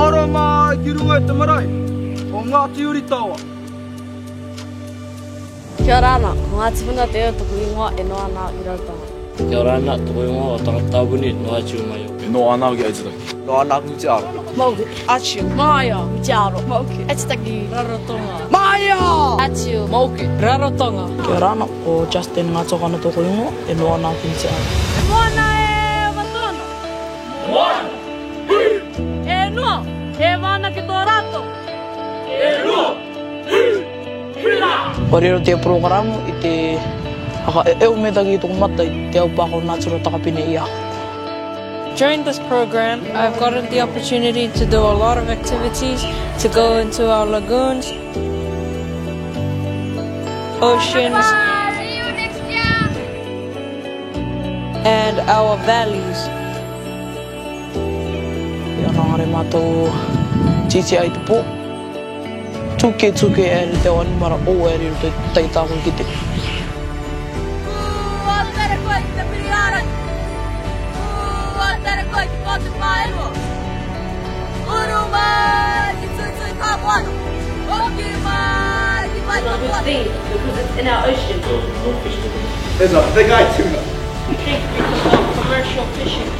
Aroma kiruet marai. Ongati uritawa. Kia ora ana, ngā tifuna te o tuku ingoa e noa ana i rautanga. Kia ora ana, tuku ingoa o takatāwini noa tiu mai o. E noa ana ki aitutaki. Noa ana ki te aro. Mauki, atiu, maia, i te aro. Mauki, aitutaki, rarotonga. Maia! Atiu, mauki, rarotonga. Kia ora ana, o Justin ngā tokana tuku ingoa e noa ana ki te aro. E moana e watono. Moana! E noa, e wana ki tō rato. E noa! Warero te programu I te haka eo me taki tōku mata I te au pāko nāturo takapine I ako. During this program, I've gotten the opportunity to do a lot of activities, to go into our lagoons, oceans, and our valleys. Ia rangare mātou titi ai te pō. Tuke e te wanimara o e riro te taitāko ki te. Tere koe ki te piriara. Tere koe ki pōte pāero. Uru mai ki tui kā wano. Oki mai ki mai ka wano. Because it's in our ocean. There's a big-eyed tuna. Commercial fishing.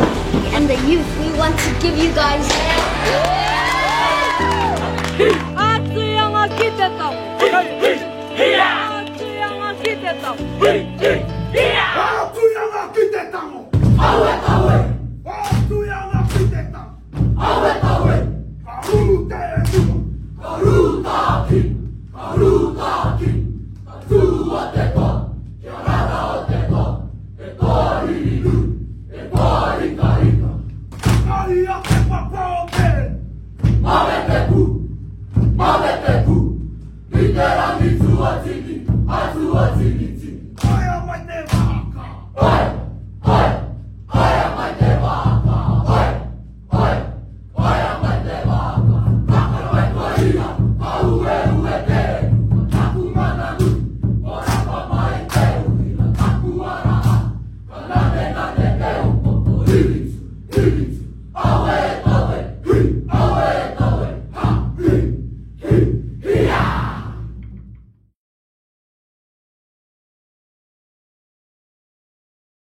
And the youth, we want to give you guys Atuyanga ki te tau. Atuyanga ki te tau. Atuyanga ki te tau. Awe tawe. Atuyanga ki te tau. Awe tawe. Karute e tuka. Karutaki. Karutaki. Katua te toa. Kia rara o te toa. E koriru. E korika ika. Kari a te papaote. Mawe te pu. Mawe te pu. Litera mi tua tiki. Atua tiki.